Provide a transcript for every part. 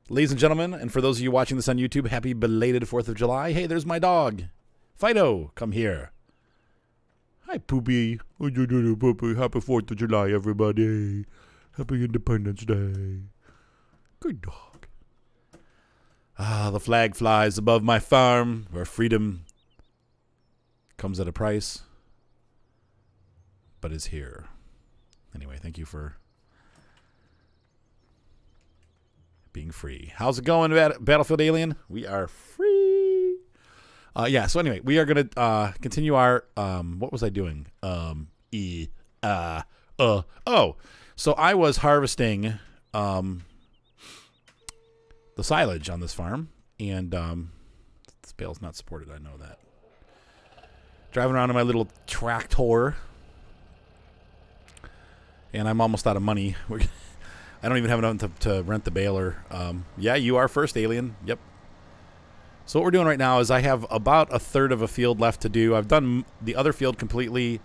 Ladies and gentlemen, and for those of you watching this on YouTube, happy belated 4th of July. Hey, there's my dog. Fido, come here. Hi, Poopy. Poopy. Happy 4th of July, everybody. Happy Independence Day. Good dog. Ah, the flag flies above my farm, where freedom comes at a price, but is here. Anyway, thank you for being free. How's it going, Battlefield Alien? We are free. Yeah, so anyway, we are going to continue our, what was I doing? Oh, so I was harvesting the silage on this farm, and this bale's not supported, I know that. Driving around in my little tractor, and I'm almost out of money. I don't even have enough to rent the baler. Yeah, you are first, Alien. Yep. So what we're doing right now is I have about a third of a field left to do. I've done the other field completely,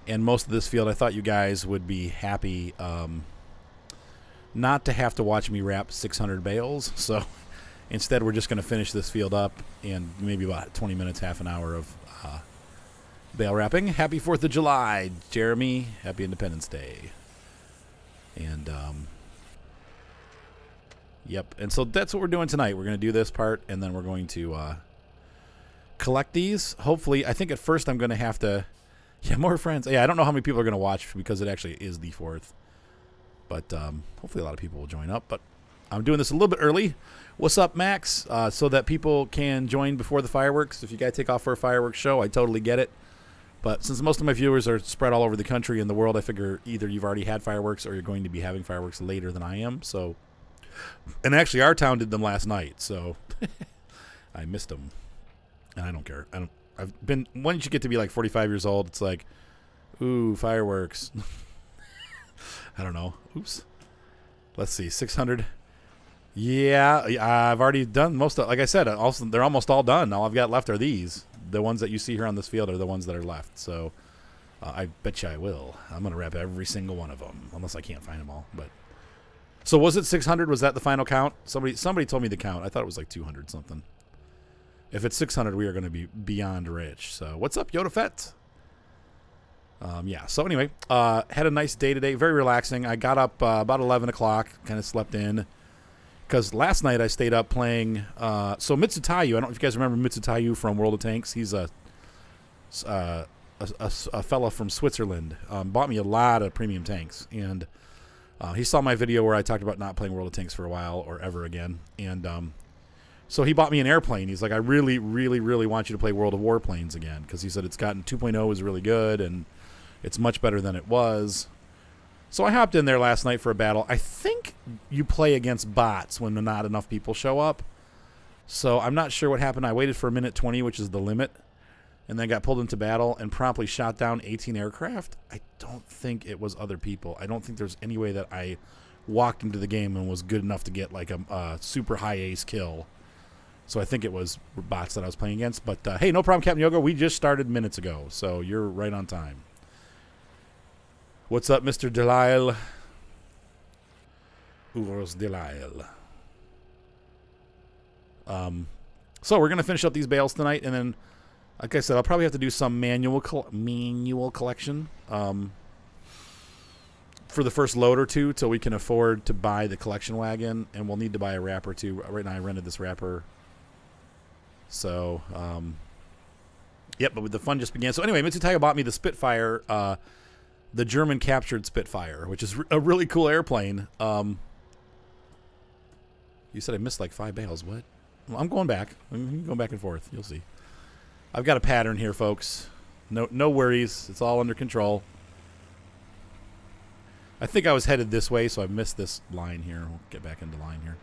and most of this field. I thought you guys would be happy not to have to watch me wrap 600 bales. So instead, we're just going to finish this field up in maybe about 20 minutes, half an hour of bale wrapping. Happy 4th of July, Jeremy. Happy Independence Day. And, yep. And so that's what we're doing tonight. We're going to do this part, and then we're going to collect these. Hopefully, I think at first I'm going to have to, yeah, more friends. Yeah, I don't know how many people are going to watch because it actually is the 4th. But hopefully a lot of people will join up. But I'm doing this a little bit early. What's up, Max? So that people can join before the fireworks. If you guys take off for a fireworks show, I totally get it. But since most of my viewers are spread all over the country and the world, I figure either you've already had fireworks or you're going to be having fireworks later than I am. So, and actually, our town did them last night, so I missed them, and I don't care. I've been, once you get to be like 45 years old, it's like, ooh, fireworks. I don't know. Oops. Let's see, 600. Yeah, I've already done most of. Like I said, also they're almost all done. All I've got left are these. The ones that you see here on this field are the ones that are left. So I bet you I will. I'm going to wrap every single one of them, unless I can't find them all. But so was it 600? Was that the final count? Somebody told me the count. I thought it was like 200 something. If it's 600, we are going to be beyond rich. So what's up, Yoda Fett? Yeah. So anyway, had a nice day today. Very relaxing. I got up about 11 o'clock. Kind of slept in. Because last night I stayed up playing. So Mitsutayu, I don't know if you guys remember Mitsutayu from World of Tanks. He's a fella from Switzerland. Bought me a lot of premium tanks, and he saw my video where I talked about not playing World of Tanks for a while or ever again. And so he bought me an airplane. He's like, I really, really, really want you to play World of Warplanes again, because he said it's gotten 2.0 is really good and it's much better than it was. So I hopped in there last night for a battle. I think you play against bots when not enough people show up. So I'm not sure what happened. I waited for a minute 20, which is the limit, and then got pulled into battle and promptly shot down 18 aircraft. I don't think it was other people. I don't think there's any way that I walked into the game and was good enough to get like a super high ace kill. So I think it was bots that I was playing against. But hey, no problem, Captain Yoga. We just started minutes ago, so you're right on time. What's up, Mr. Delisle? Uros Delisle. So we're going to finish up these bales tonight, and then, like I said, I'll probably have to do some manual collection for the first load or two till we can afford to buy the collection wagon, and we'll need to buy a wrapper too. Right now I rented this wrapper. So, yep, but the fun just began. So anyway, Mitsutayo bought me the Spitfire, the German captured Spitfire, which is a really cool airplane. You said I missed like 5 bales. What? Well, I'm going back. I'm going back and forth. You'll see. I've got a pattern here, folks. No worries. It's all under control. I think I was headed this way, so I missed this line here. We'll get back into line here.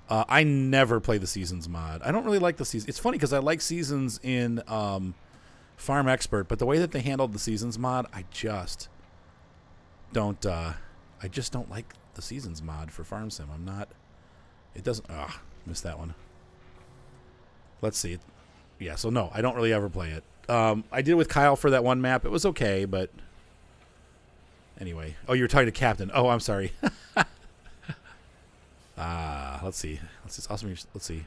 I never play the Seasons mod. I don't really like the Seasons. It's funny because I like Seasons in Farm Expert, but the way that they handled the Seasons mod, I just don't like the Seasons mod for Farm Sim. I'm not, it doesn't, missed that one. Let's see. Yeah, so no, I don't really ever play it. I did it with Kyle for that one map. It was okay, but anyway. Oh, you were talking to Captain. Oh, I'm sorry. let's see. Let's see. Awesome. Let's see.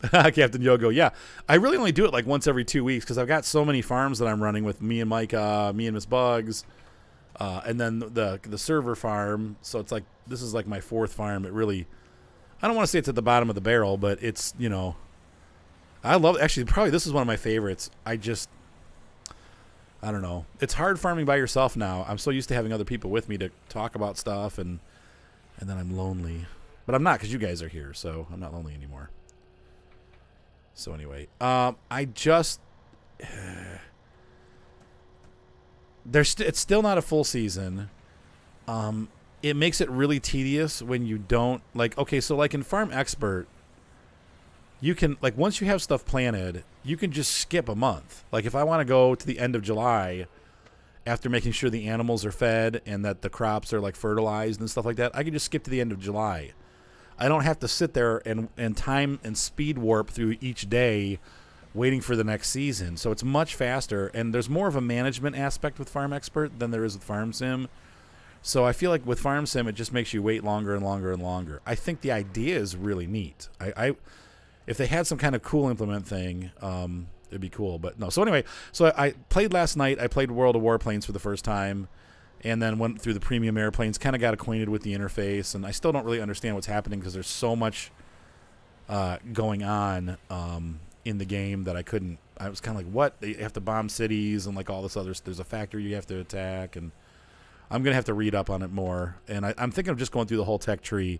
Captain Yogo. Yeah, I really only do it like once every 2 weeks because I've got so many farms that I'm running with me and Micah, me and Miss Bugs, and then the server farm. So it's like this is like my 4th farm. It really, I don't want to say it's at the bottom of the barrel, but it's, you know, I love, actually probably this is one of my favorites. I don't know. It's hard farming by yourself now. I'm so used to having other people with me to talk about stuff, and then I'm lonely. But I'm not, because you guys are here, so I'm not lonely anymore. So anyway, it's still not a full season. It makes it really tedious when you don't, like, okay, so like in Farm Expert, you can, like, once you have stuff planted, you can just skip a month. Like, if I want to go to the end of July after making sure the animals are fed and that the crops are, like, fertilized and stuff like that, I can just skip to the end of July. I don't have to sit there and time and speed warp through each day waiting for the next season. So it's much faster, and there's more of a management aspect with Farm Expert than there is with Farm Sim. So I feel like with Farm Sim, it just makes you wait longer and longer and longer. I think the idea is really neat. If they had some kind of cool implement thing, it'd be cool. But no. So anyway, so I played last night. I played World of Warplanes for the first time, and then went through the premium airplanes, kind of got acquainted with the interface, and I still don't really understand what's happening because there's so much going on in the game that I was kind of like, what? You have to bomb cities and like all this other, there's a factory you have to attack, and I'm going to have to read up on it more. And I'm thinking of just going through the whole tech tree,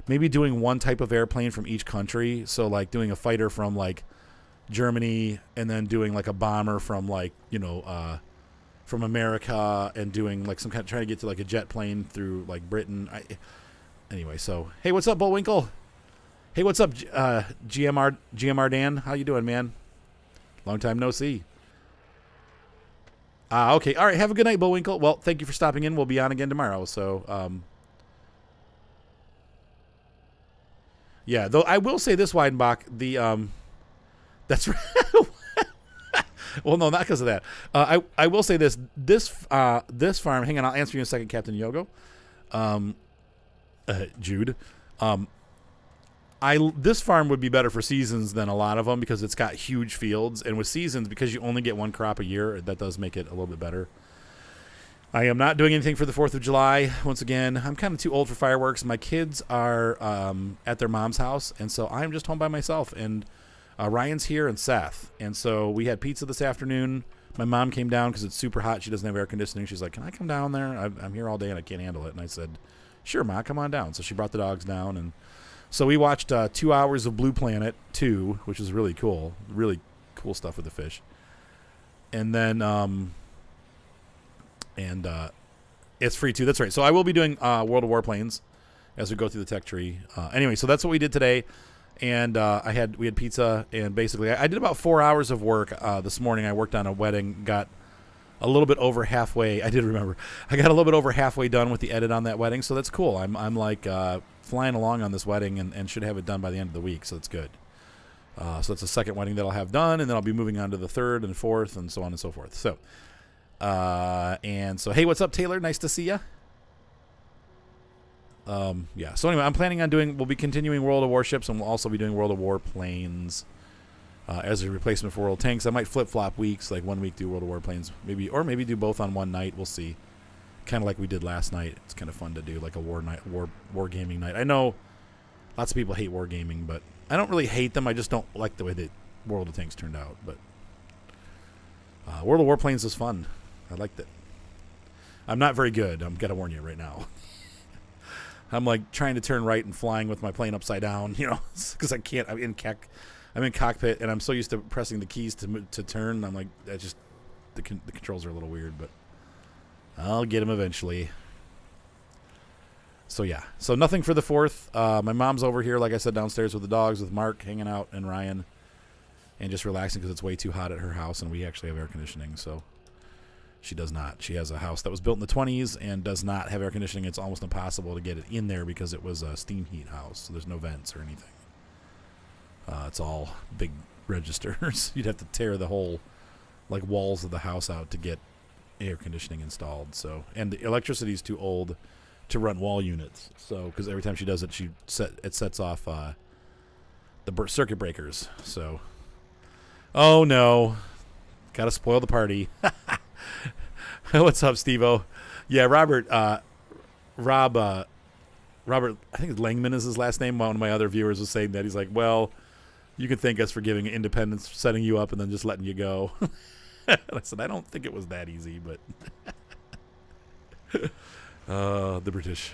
maybe doing one type of airplane from each country. So like doing a fighter from like Germany, and then doing like a bomber from like, you know, from America, and doing like some kind of, trying to get to like a jet plane through like Britain. Anyway, so hey, what's up, Bullwinkle? Hey, what's up, GMR Dan? How you doing, man? Long time no see. Okay, all right. Have a good night, Bullwinkle. Well, thank you for stopping in. We'll be on again tomorrow. So, yeah. Though I will say this, Weidenbach, that's right. Well, no, not because of that. I will say this. This farm. Hang on, I'll answer you in a second, Captain Yogo. Jude. This farm would be better for seasons than a lot of them because it's got huge fields, and with seasons, because you only get one crop a year, that does make it a little bit better. I am not doing anything for the 4th of July. Once again, I'm kind of too old for fireworks. My kids are at their mom's house, and so I'm just home by myself. And Ryan's here and Seth, and so we had pizza this afternoon. My mom came down because it's super hot. She doesn't have air conditioning. She's like, "Can I come down there? I'm here all day and I can't handle it." And I said, "Sure, Ma, come on down." So she brought the dogs down, and so we watched 2 hours of Blue Planet 2, which is really cool stuff with the fish. And then it's free too. That's right. So I will be doing World of Warplanes as we go through the tech tree. Anyway, so that's what we did today. And we had pizza, and basically I did about 4 hours of work this morning. I worked on a wedding, got a little bit over halfway. I did remember. I got a little bit over halfway done with the edit on that wedding, so that's cool. I'm like flying along on this wedding, and should have it done by the end of the week, so that's good. So that's the second wedding that I'll have done, and then I'll be moving on to the 3rd and 4th, and so on and so forth. So, and so, hey, what's up, Taylor? Nice to see you. Yeah. So anyway, I'm planning on we'll be continuing World of Warships, and we'll also be doing World of Warplanes as a replacement for World Tanks. I might flip-flop weeks, like 1 week do World of Warplanes, or maybe do both on one night. We'll see. Kind of like we did last night. It's kind of fun to do, like a war gaming night. I know lots of people hate war gaming, but I don't really hate them. I just don't like the way that World of Tanks turned out. But World of Warplanes is fun. I liked it. I'm not very good. I'm gonna warn you right now. I'm like trying to turn right and flying with my plane upside down, you know, because I can't. I'm in cockpit, and I'm so used to pressing the keys to turn. I'm like, the controls are a little weird, but I'll get them eventually. So yeah, so nothing for the 4th. My mom's over here, like I said, downstairs with the dogs, with Mark hanging out and Ryan, and just relaxing because it's way too hot at her house, and we actually have air conditioning, so. She does not. She has a house that was built in the 20s and does not have air conditioning. It's almost impossible to get it in there because it was a steam heat house, so there's no vents or anything. It's all big registers. You'd have to tear the whole like walls of the house out to get air conditioning installed. So, and the electricity is too old to run wall units. So because every time she does it, it sets off the circuit breakers. So, oh no, gotta spoil the party. What's up, Steve-O? Yeah, Robert. Robert, I think Langman is his last name. One of my other viewers was saying that. He's like, well, you can thank us for giving independence, setting you up, and then just letting you go. And I said, I don't think it was that easy, but the British.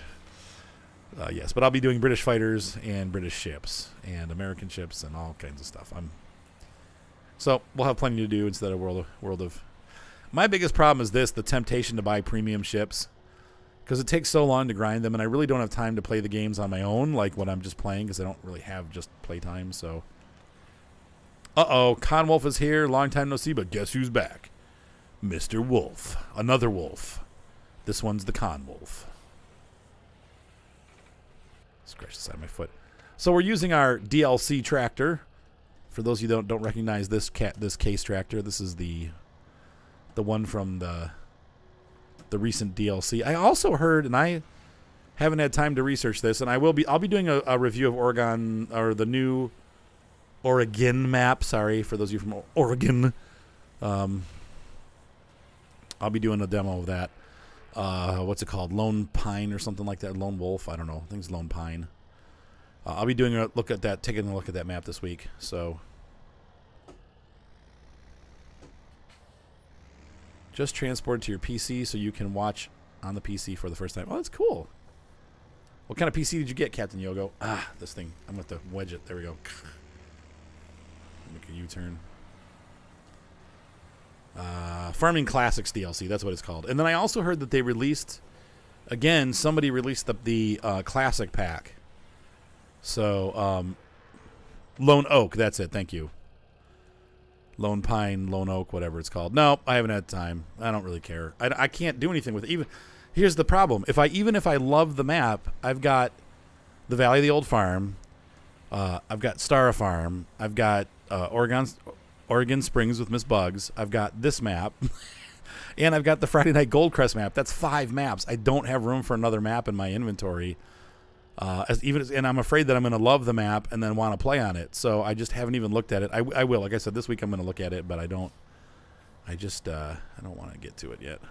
Yes, but I'll be doing British fighters and British ships and American ships and all kinds of stuff. So we'll have plenty to do instead of World of. My biggest problem is the temptation to buy premium ships. Because it takes so long to grind them, and I really don't have time to play the games on my own, like when I'm just playing, because I don't really have just playtime, so. Uh-oh, Con Wolf is here. Long time no see, but guess who's back? Mr. Wolf. Another wolf. This one's the Con Wolf. Scratch the side of my foot. So we're using our DLC tractor. For those of you that don't recognize this case tractor, this is the one from the recent DLC. I also heard, and I haven't had time to research this, and I'll be doing a review of Oregon, or the new Oregon map. Sorry for those of you from Oregon. I'll be doing a demo of that. What's it called? Lone Pine or something like that. Lone Wolf. I don't know. I think it's Lone Pine. I'll be doing a look at that, taking a look at that map this week. So. Just transported to your PC so you can watch on the PC for the first time. Oh, that's cool. What kind of PC did you get, Captain Yogo? Ah, this thing. I'm going to have to wedge it. There we go. Make a U-turn. Farming Classics DLC. That's what it's called. And then I also heard that they released, again, somebody released the Classic Pack. So, Lone Oak. That's it. Thank you. Lone Pine, Lone Oak, whatever it's called. No, I haven't had time. I don't really care. I can't do anything with it. Here's the problem. Even if I love the map, I've got the Valley of the Old Farm. I've got Star Farm. I've got Oregon Springs with Miss Bugs. I've got this map. And I've got the Friday Night Goldcrest map. That's 5 maps. I don't have room for another map in my inventory. And I'm afraid that I'm going to love the map and then want to play on it. So I just haven't even looked at it. I will. Like I said, this week I'm going to look at it, but I don't want to get to it yet.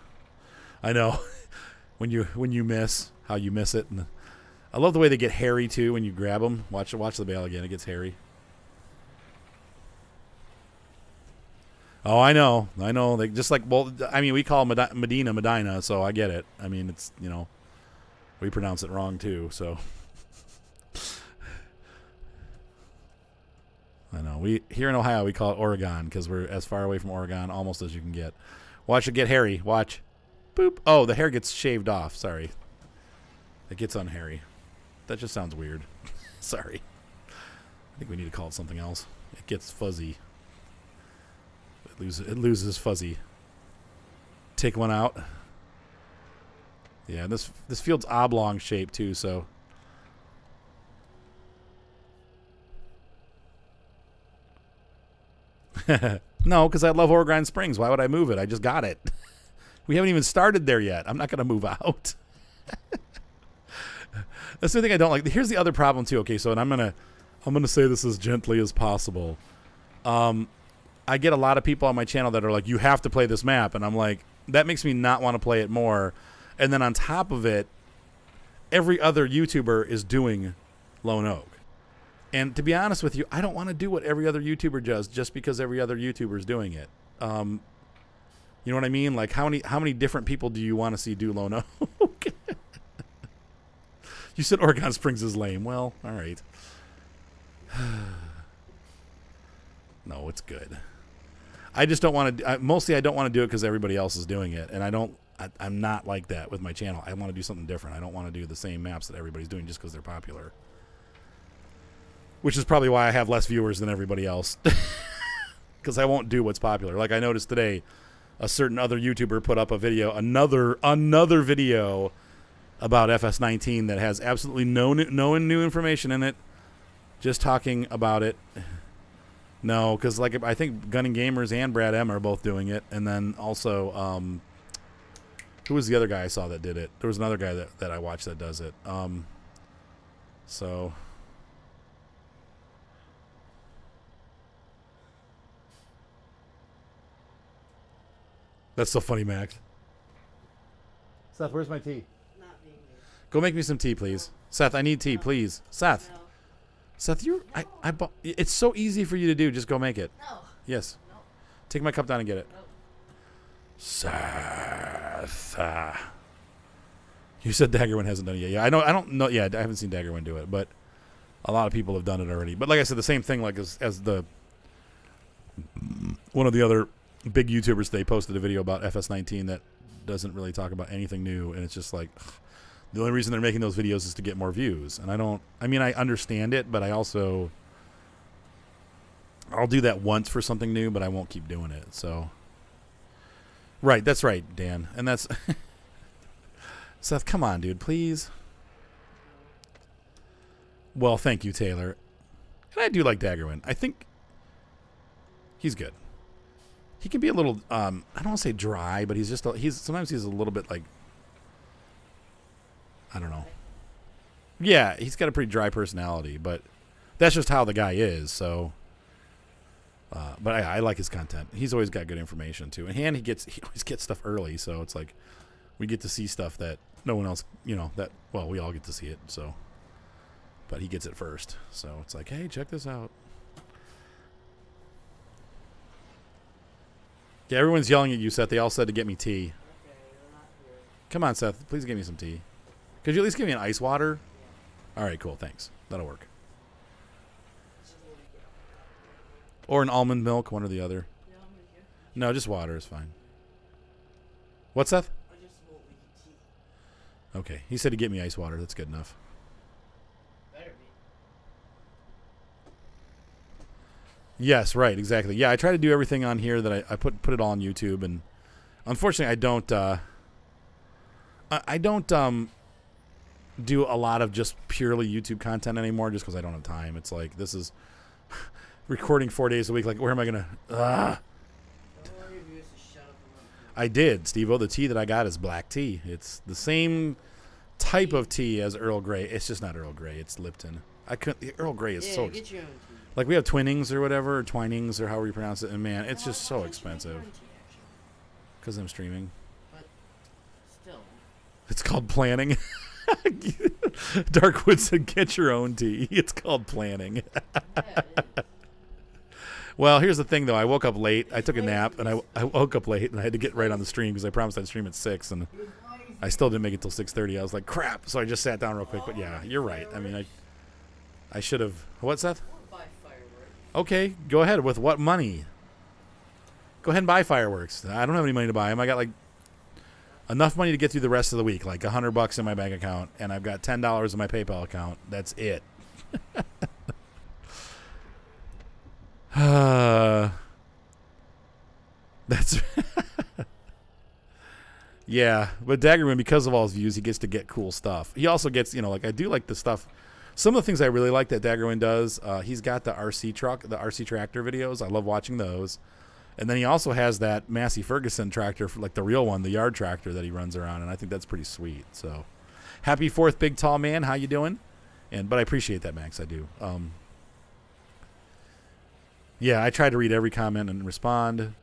I know when you miss how you miss it. And I love the way they get hairy too when you grab them. Watch the bale again. It gets hairy. Oh, I know. They just like, well, I mean, we call Medina, so I get it. I mean, it's, we pronounce it wrong too, so. I know. Here in Ohio, we call it Oregon because we're as far away from Oregon almost as you can get. Watch it get hairy. Watch. Boop. Oh, the hair gets shaved off. Sorry. It gets unhairy. That just sounds weird. Sorry. I think we need to call it something else. It gets fuzzy. It loses fuzzy. Take one out. Yeah, this field's oblong shape too, so. No, because I love Oregon Springs. Why would I move it? I just got it. We haven't even started there yet. I'm not going to move out. That's the thing I don't like. Here's the other problem too. Okay, so and I'm gonna say this as gently as possible. I get a lot of people on my channel that are like, you have to play this map, and I'm like, that makes me not want to play it more. And then on top of it, every other YouTuber is doing Lone Oak. And to be honest with you, I don't want to do what every other YouTuber does just because every other YouTuber is doing it. You know what I mean? Like, how many different people do you want to see do Lone Oak? You said Oregon Springs is lame. Well, all right. No, it's good. I just don't want to. Mostly, I don't want to do it because everybody else is doing it, and I'm not like that with my channel. I want to do something different. I don't want to do the same maps that everybody's doing just because they're popular. Which is probably why I have less viewers than everybody else. Because I won't do what's popular. Like I noticed today, a certain other YouTuber put up a video, another video about FS19 that has absolutely no new information in it. Just talking about it. No, because like I think Gunning Gamers and Brad M are both doing it, and then also Who was the other guy I saw that did it? There was another guy that I watched that does it. So that's so funny, Max. Seth, where's my tea? Not being here. Go make me some tea, please. Seth, I need tea, please. Seth. No. Seth, I bought. It's so easy for you to do. Just go make it. No. Yes. No. Take my cup down and get it. No. Seth. You said Daggerwin hasn't done it yet. Yeah, I know. I don't know. Yeah, I haven't seen Daggerwin do it, but a lot of people have done it already. But like I said, the same thing. Like as the one of the other big YouTubers, they posted a video about FS19 that doesn't really talk about anything new, and it's just like the only reason they're making those videos is to get more views. And I understand it, but I'll do that once for something new, but I won't keep doing it. So right, that's right, Dan. And that's Seth, come on, dude, please. Well, thank you, Taylor. And I do like Daggerwin. I think he's good. He can be a little I don't want to say dry, but sometimes he's a little bit like, I don't know. Yeah, he's got a pretty dry personality, but that's just how the guy is. So but I like his content. He's always got good information too. And he always gets stuff early, so it's like we get to see stuff that no one else, we all get to see it, so but he gets it first. So it's like, hey, check this out. Yeah, everyone's yelling at you, Seth. They all said to get me tea. Okay, you're not here. Come on, Seth. Please give me some tea. Could you at least give me an ice water? Yeah. All right, cool. Thanks. That'll work. Just a little bit. Or an almond milk, one or the other. Yeah, I'm with you. No, just water is fine. What's Seth? I just won't make you tea. Okay. He said to get me ice water. That's good enough. Better be. Yes, right, exactly. Yeah, I try to do everything on here that I put it all on YouTube, and unfortunately, I don't do a lot of just purely YouTube content anymore, just because I don't have time. It's like this is recording 4 days a week. Like, where am I gonna? Don't worry if you used to shut up and let me. I did, Steve-O. The tea that I got is black tea. It's the same type of tea as Earl Grey. It's just not Earl Grey. It's Lipton. Earl Grey is so. Get your own tea. Like, we have Twinnings or whatever, or Twinings or however you pronounce it, and man, it's just so expensive. Because I'm streaming. But still. It's called planning. Darkwood said, get your own tea. It's called planning. Yeah, it is. Well, here's the thing, though. I woke up late. I took a nap, and I woke up late, and I had to get right on the stream because I promised I'd stream at 6, and I still didn't make it till 6:30. I was like, crap. So I just sat down real quick. But, yeah, you're right. I mean, I should have. What, Seth? Buy fireworks. Okay, go ahead. With what money? Go ahead and buy fireworks. I don't have any money to buy them. I got like enough money to get through the rest of the week, like $100 in my bank account, and I've got $10 in my PayPal account. That's it. That's yeah. But Daggerman, because of all his views, he gets to get cool stuff. He also gets, like I do like the stuff. Some of the things I really like that Daggerman does, he's got the RC truck, the RC tractor videos. I love watching those. And then he also has that Massey Ferguson tractor, like the real one, the yard tractor that he runs around, and I think that's pretty sweet. So, happy 4th, big tall man. How you doing? But I appreciate that, Max. I do. Yeah, I try to read every comment and respond.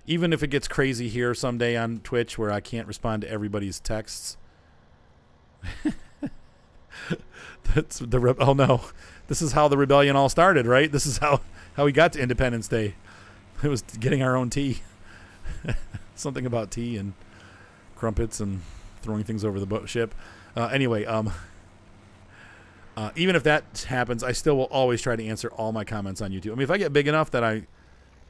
Even if it gets crazy here someday on Twitch where I can't respond to everybody's texts. That's the oh no, this is how the rebellion all started, right? This is how we got to Independence Day. It was getting our own tea. Something about tea and crumpets and throwing things over the ship. Anyway, even if that happens, I still will always try to answer all my comments on YouTube. I mean, if I get big enough that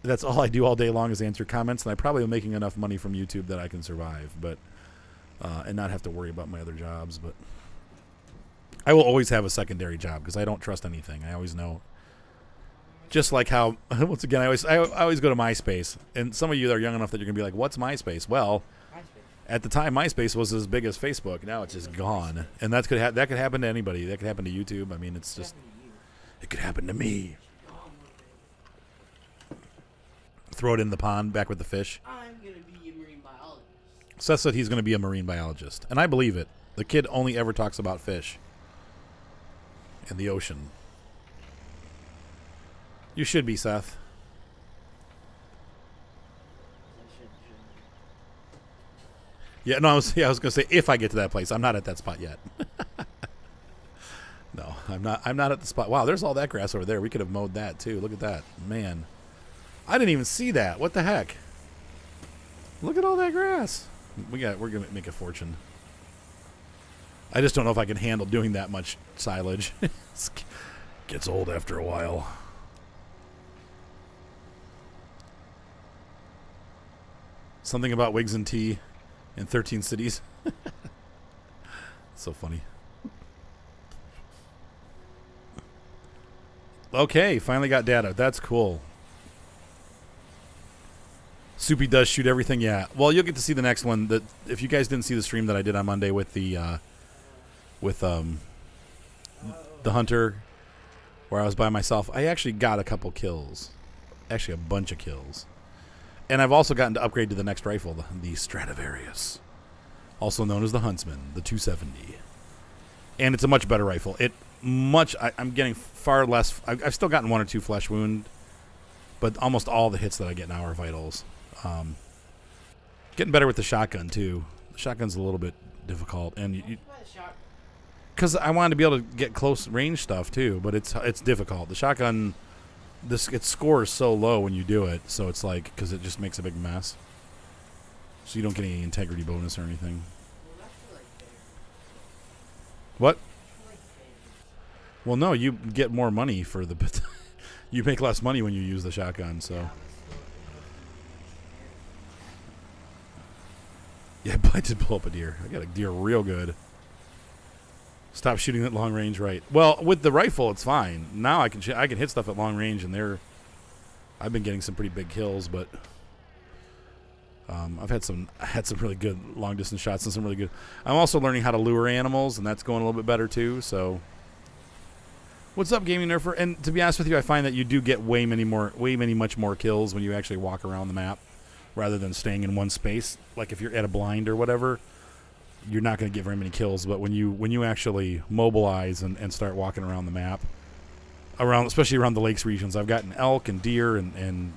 that's all I do all day long is answer comments, and I probably am making enough money from YouTube that I can survive, but and not have to worry about my other jobs. But I will always have a secondary job because I don't trust anything. I always know. Just like how, once again, I always go to MySpace, and some of you that are young enough that you're gonna be like, "What's MySpace?" Well, at the time, MySpace was as big as Facebook. Now it's just gone, and that could happen to anybody. That could happen to YouTube. I mean, it's just it could happen to me. Throw it in the pond back with the fish. I'm gonna be a marine biologist. Seth said he's going to be a marine biologist, and I believe it. The kid only ever talks about fish and the ocean. You should be, Seth. Yeah, no, I was going to say if I get to that place. I'm not at that spot yet. No, I'm not. I'm not at the spot. Wow, there's all that grass over there. We could have mowed that too. Look at that, man. I didn't even see that. What the heck? Look at all that grass. We're gonna make a fortune. I just don't know if I can handle doing that much silage. It gets old after a while. Something about wigs and tea in 13 cities. So funny. Okay, finally got data. That's cool. Soupy does shoot everything, yeah. Well, you'll get to see the next one. That if you guys didn't see the stream that I did on Monday with the hunter, where I was by myself, I actually got a couple kills, actually a bunch of kills, and I've also gotten to upgrade to the next rifle, the Stradivarius, also known as the Huntsman, the 270, and it's a much better rifle. I'm getting far less. I've still gotten 1 or 2 flesh wound, but almost all the hits that I get now are vitals. Getting better with the shotgun too. The shotgun's a little bit difficult, and because I wanted to be able to get close range stuff too, but it's difficult. The shotgun, it scores so low when you do it, so it's like because it just makes a big mess. So you don't get any integrity bonus or anything. What? Well, no, you get more money for the. You make less money when you use the shotgun, so. Yeah, but I did blow up a deer. I got a deer real good. Stop shooting at long range, right? Well, with the rifle, it's fine. Now I can hit stuff at long range, and I've been getting some pretty big kills, but I had some really good long distance shots and some really good. I'm also learning how to lure animals, and that's going a little bit better too. So, what's up, Gaming Nerfer? And to be honest with you, I find that you do get much more kills when you actually walk around the map, rather than staying in one space. Like if you're at a blind or whatever, you're not going to get very many kills. But when you actually mobilize and start walking around the map, especially around the lakes regions, I've gotten elk and deer, and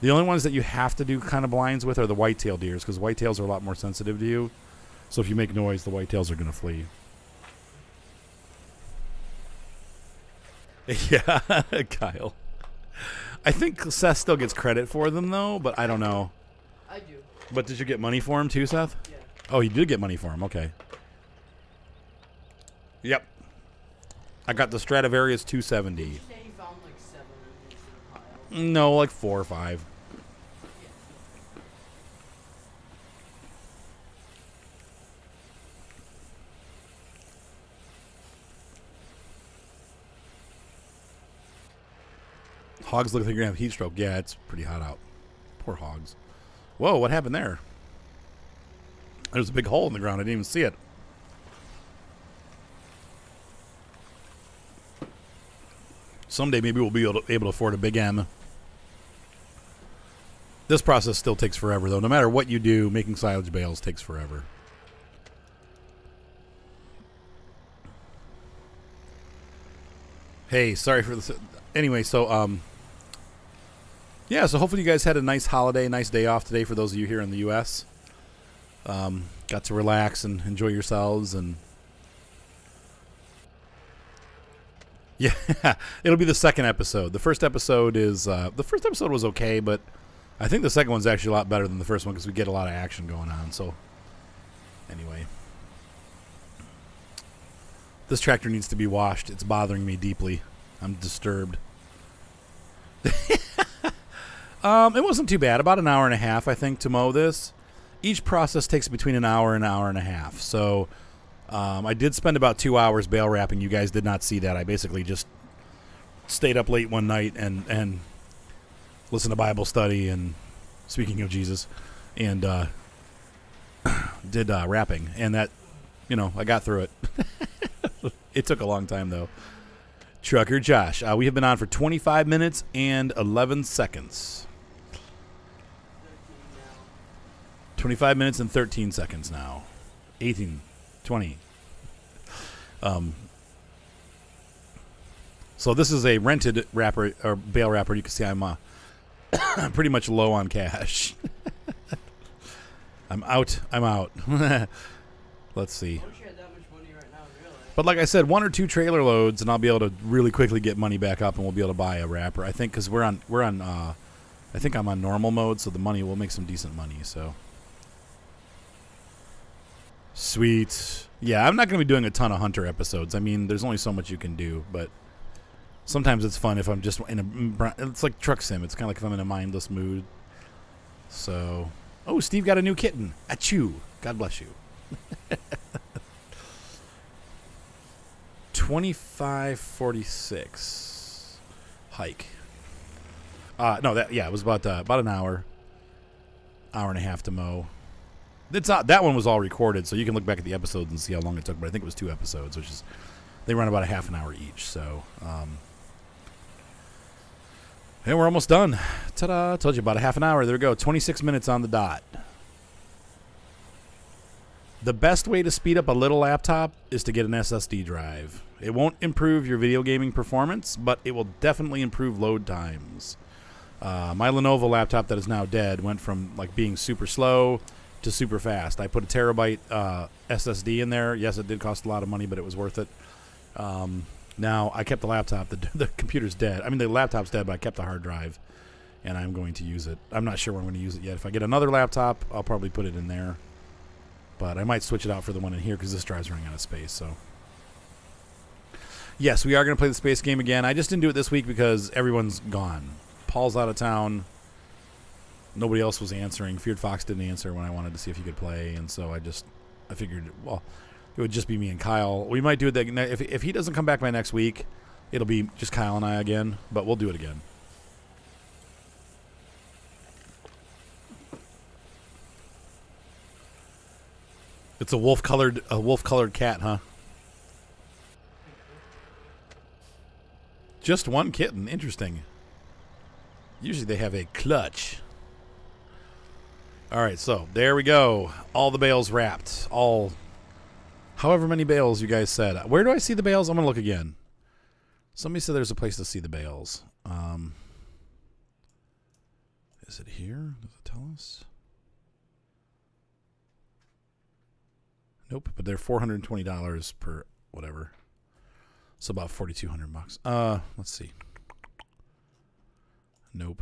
the only ones that you have to do kind of blinds with are the whitetail deers, because whitetails are a lot more sensitive to you. So if you make noise, the whitetails are going to flee. Yeah, Kyle. I think Seth still gets credit for them, though, but I don't know. I do. But did you get money for him, too, Seth? Yeah. Oh, you did get money for him. Okay. Yep. I got the Stradivarius 270. Did you say you found like 7 of these in a pile? No, like 4 or 5. Hogs look like you're going to have heat stroke. Yeah, it's pretty hot out. Poor hogs. Whoa, what happened there? There's a big hole in the ground. I didn't even see it. Someday maybe we'll be able to afford a big M. This process still takes forever, though. No matter what you do, making silage bales takes forever. Hey, sorry for this. Anyway, so, yeah, so hopefully you guys had a nice holiday, nice day off today for those of you here in the U.S. Got to relax and enjoy yourselves, and yeah, it'll be the second episode. The first episode was okay, but I think the second one's actually a lot better than the first one because we get a lot of action going on. So anyway, this tractor needs to be washed. It's bothering me deeply. I'm disturbed. It wasn't too bad. About an hour and a half, I think, to mow this. Each process takes between an hour and a half. So I did spend about 2 hours bale wrapping. You guys did not see that. I basically just stayed up late one night and listened to Bible study and speaking of Jesus and did wrapping. And that, I got through it. It took a long time, though. Trucker Josh, we have been on for 25 minutes and 11 seconds. 25 minutes and 13 seconds now. 18, 20. So this is a rented wrapper or bale wrapper. You can see I'm pretty much low on cash. I'm out. Let's see. I wish you had that much money right now, really. But like I said, 1 or 2 trailer loads, and I'll be able to really quickly get money back up, and we'll be able to buy a wrapper. I think because we're on. I think I'm on normal mode, so the money will make some decent money. So sweet. Yeah, I'm not going to be doing a ton of Hunter episodes. I mean, there's only so much you can do, but sometimes it's fun if I'm just in a. It's like Truck Sim. It's kind of like if I'm in a mindless mood. So, oh, Steve got a new kitten. Achoo. God bless you. 25:46 hike. No, it was about an hour and a half to mow. It's not, that one was all recorded, so you can look back at the episodes and see how long it took. But I think it was 2 episodes, which is they run about a half an hour each. So, and we're almost done. Ta-da! Told you about a half an hour. There we go. 26 minutes on the dot. The best way to speed up a little laptop is to get an SSD drive. It won't improve your video gaming performance, but it will definitely improve load times. My Lenovo laptop that is now dead went from like being super slow to super fast. I put a terabyte SSD in there. Yes, it did cost a lot of money, but it was worth it. Now, I kept the laptop. The computer's dead. I mean, the laptop's dead, but I kept the hard drive, and I'm going to use it. I'm not sure when I'm going to use it yet. If I get another laptop, I'll probably put it in there. But I might switch it out for the one in here because this drive's running out of space. So, yes, we are going to play the space game again. I just didn't do it this week because everyone's gone. Paul's out of town. Nobody else was answering. Feared Fox didn't answer when I wanted to see if he could play, and so I figured, well, it would just be me and Kyle. We might do it if he doesn't come back by next week, it'll be just Kyle and I again. But we'll do it again. It's a wolf-colored cat, huh? Just one kitten. Interesting. Usually they have a clutch. All right, so there we go. All the bales wrapped. However many bales you guys said. Where do I see the bales? I'm going to look again. Somebody said there's a place to see the bales. Is it here? Does it tell us? Nope, but they're $420 per whatever. So about $4,200. Let's see. Nope.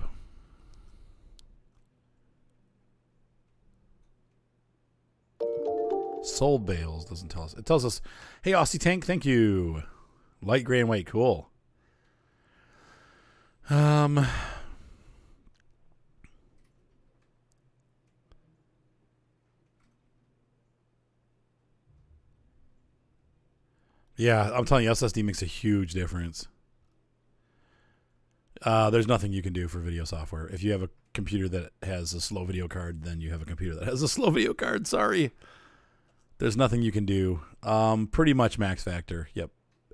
Sold bales doesn't tell us. It tells us, hey, Aussie Tank, thank you. Light gray and white, cool. Yeah, I'm telling you, SSD makes a huge difference. There's nothing you can do for video software. If you have a computer that has a slow video card, then you have a computer that has a slow video card. Sorry. There's nothing you can do. Pretty much max factor. Yep.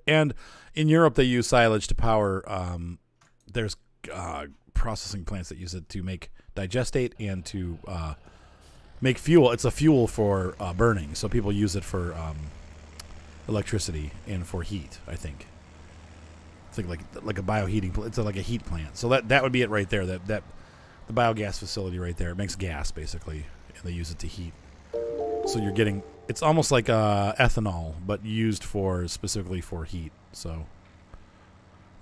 And in Europe, they use silage to power. There's processing plants that use it to make digestate and to make fuel. It's a fuel for burning. So people use it for electricity and for heat, I think. It's like a bioheating. It's like a heat plant. So that would be it right there. That the biogas facility right there. It makes gas basically, and they use it to heat. So you're getting. It's almost like ethanol, but used specifically for heat. So,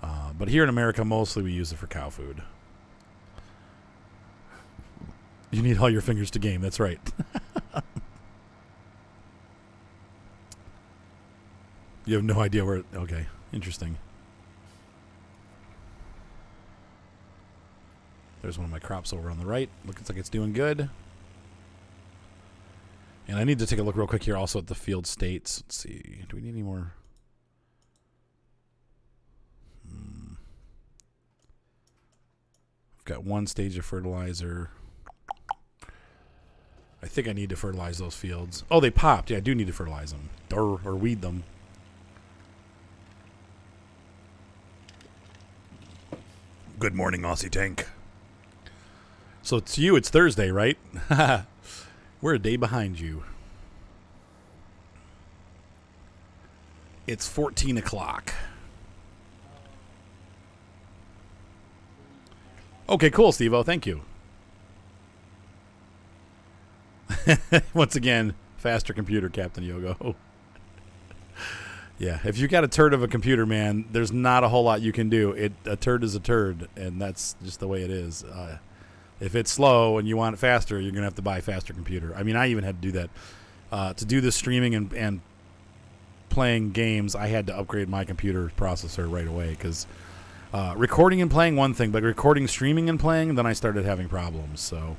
but here in America, mostly we use it for cow food. You need all your fingers to game. That's right. You have no idea where. Okay, interesting. There's one of my crops over on the right. Looks like it's doing good. And I need to take a look real quick here also at the field states. Let's see. Do we need any more? I've got one stage of fertilizer. I think I need to fertilize those fields. Oh, they popped. Yeah, I do need to fertilize them. Or weed them. Good morning, Aussie Tank. So to you, it's Thursday, right? We're a day behind you. It's 14 o'clock. Okay, cool, Steve-O. Thank you. Once again, faster computer, Captain Yogo. Yeah, if you got a turd of a computer, man, there's not a whole lot you can do. A turd is a turd, and that's just the way it is. If it's slow and you want it faster, you're going to have to buy a faster computer. I mean, I even had to do that. To do this streaming and playing games, I had to upgrade my computer processor right away because recording and playing one thing, but recording, streaming, and playing, then I started having problems. So